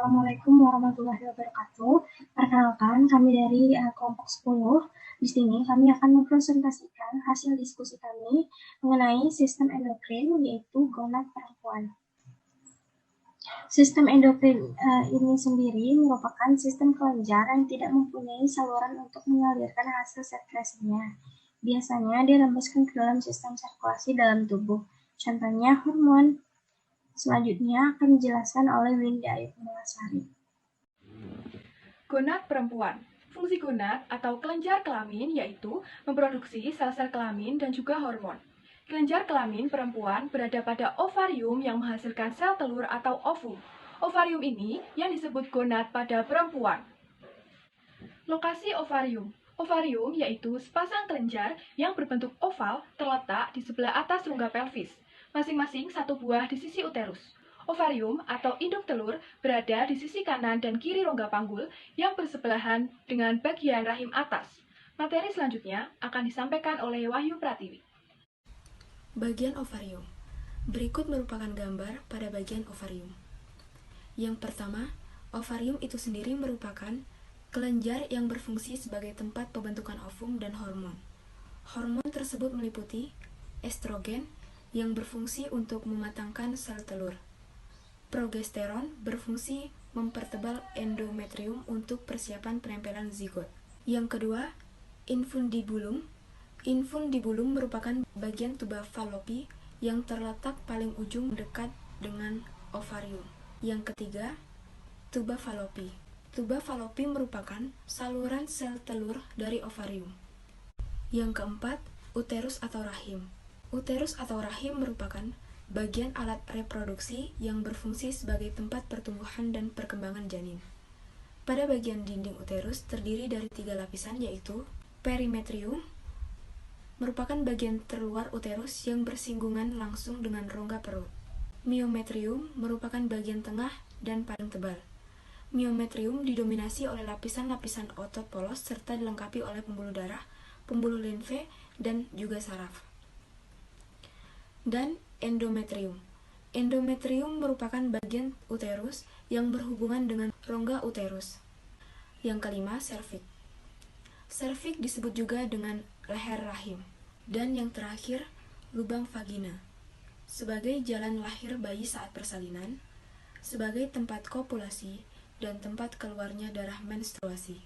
Assalamualaikum warahmatullahi wabarakatuh. Perkenalkan, kami dari kelompok 10. Di sini kami akan mempresentasikan hasil diskusi kami mengenai sistem endokrin, yaitu gonad perempuan. Sistem endokrin ini sendiri merupakan sistem kelenjar yang tidak mempunyai saluran untuk mengalirkan hasil sekresinya. Biasanya dirembeskan ke dalam sistem sirkulasi dalam tubuh, contohnya hormon. Selanjutnya akan dijelaskan oleh Windy Ayu Purwasari. Gonad perempuan. Fungsi gonad atau kelenjar kelamin yaitu memproduksi sel-sel kelamin dan juga hormon. Kelenjar kelamin perempuan berada pada ovarium yang menghasilkan sel telur atau ovum. Ovarium ini yang disebut gonad pada perempuan. Lokasi ovarium. Ovarium yaitu sepasang kelenjar yang berbentuk oval terletak di sebelah atas rongga pelvis, masing-masing satu buah di sisi uterus. Ovarium atau induk telur berada di sisi kanan dan kiri rongga panggul yang bersebelahan dengan bagian rahim atas. Materi selanjutnya akan disampaikan oleh Wahyu Pratiwi. Bagian ovarium. Berikut merupakan gambar pada bagian ovarium. Yang pertama, ovarium itu sendiri merupakan kelenjar yang berfungsi sebagai tempat pembentukan ovum dan hormon. Hormon tersebut meliputi estrogen yang berfungsi untuk mematangkan sel telur. Progesteron berfungsi mempertebal endometrium untuk persiapan penempelan zigot. Yang kedua, infundibulum. Infundibulum merupakan bagian tuba Fallopi yang terletak paling ujung dekat dengan ovarium. Yang ketiga, tuba Fallopi. Tuba Fallopi merupakan saluran sel telur dari ovarium. Yang keempat, uterus atau rahim. Uterus atau rahim merupakan bagian alat reproduksi yang berfungsi sebagai tempat pertumbuhan dan perkembangan janin. Pada bagian dinding uterus terdiri dari 3 lapisan yaitu perimetrium, merupakan bagian terluar uterus yang bersinggungan langsung dengan rongga perut. Myometrium merupakan bagian tengah dan paling tebal. Myometrium didominasi oleh lapisan-lapisan otot polos serta dilengkapi oleh pembuluh darah, pembuluh limfe, dan juga saraf. Dan endometrium. Endometrium merupakan bagian uterus yang berhubungan dengan rongga uterus. Yang kelima, serviks. Serviks disebut juga dengan leher rahim. Dan yang terakhir, lubang vagina. Sebagai jalan lahir bayi saat persalinan, sebagai tempat kopulasi, dan tempat keluarnya darah menstruasi.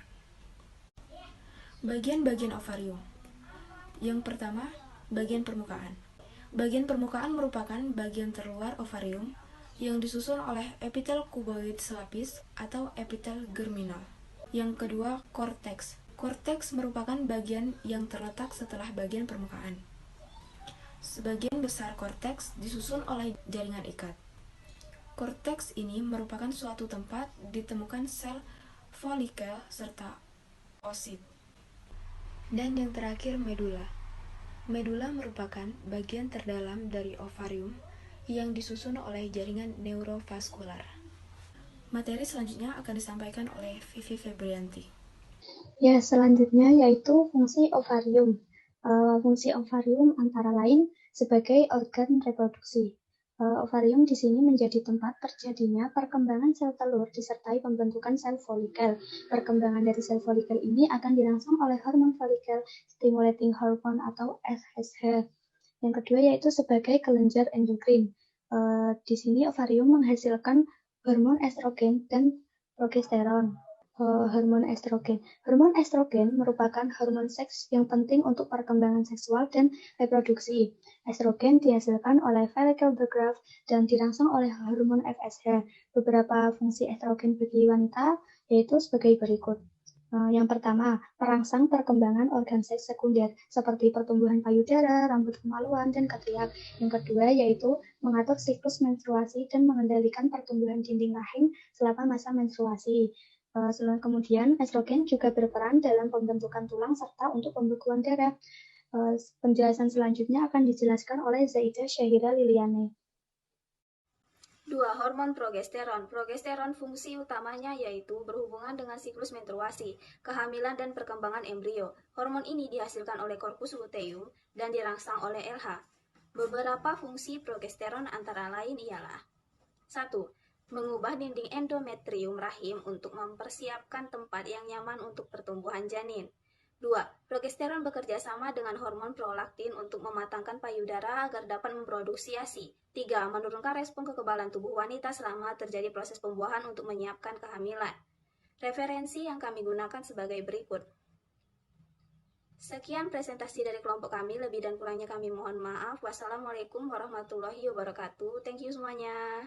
Bagian-bagian ovarium. Yang pertama, bagian permukaan. Bagian permukaan merupakan bagian terluar ovarium yang disusun oleh epitel kuboid selapis atau epitel germinal. Yang kedua, korteks. Korteks merupakan bagian yang terletak setelah bagian permukaan. Sebagian besar korteks disusun oleh jaringan ikat. Korteks ini merupakan suatu tempat ditemukan sel folikel serta oosit. Dan yang terakhir, medula. Medula merupakan bagian terdalam dari ovarium yang disusun oleh jaringan neurovaskular. Materi selanjutnya akan disampaikan oleh Vivi Febrianti. Ya, selanjutnya yaitu fungsi ovarium. Fungsi ovarium antara lain sebagai organ reproduksi. Ovarium di sini menjadi tempat terjadinya perkembangan sel telur disertai pembentukan sel folikel. Perkembangan dari sel folikel ini akan dirangsang oleh hormon folikel stimulating hormone atau FSH. Yang kedua yaitu sebagai kelenjar endokrin. Di sini ovarium menghasilkan hormon estrogen dan progesteron. Hormon estrogen. Hormon estrogen merupakan hormon seks yang penting untuk perkembangan seksual dan reproduksi. Estrogen dihasilkan oleh follicle growth dan dirangsang oleh hormon FSH. Beberapa fungsi estrogen bagi wanita yaitu sebagai berikut. Yang pertama, merangsang perkembangan organ seks sekunder seperti pertumbuhan payudara, rambut kemaluan, dan ketiak. Yang kedua yaitu mengatur siklus menstruasi dan mengendalikan pertumbuhan dinding rahim selama masa menstruasi. Kemudian, estrogen juga berperan dalam pembentukan tulang serta untuk pembekuan darah. Penjelasan selanjutnya akan dijelaskan oleh Zaida Syahira Liliane. 2. Hormon progesteron. Progesteron fungsi utamanya yaitu berhubungan dengan siklus menstruasi, kehamilan dan perkembangan embrio. Hormon ini dihasilkan oleh korpus luteum dan dirangsang oleh LH. Beberapa fungsi progesteron antara lain ialah 1. Mengubah dinding endometrium rahim untuk mempersiapkan tempat yang nyaman untuk pertumbuhan janin. 2. Progesteron bekerja sama dengan hormon prolaktin untuk mematangkan payudara agar dapat memproduksi ASI. 3. Menurunkan respon kekebalan tubuh wanita selama terjadi proses pembuahan untuk menyiapkan kehamilan. Referensi yang kami gunakan sebagai berikut. Sekian presentasi dari kelompok kami, lebih dan kurangnya kami mohon maaf. Wassalamualaikum warahmatullahi wabarakatuh. Thank you semuanya.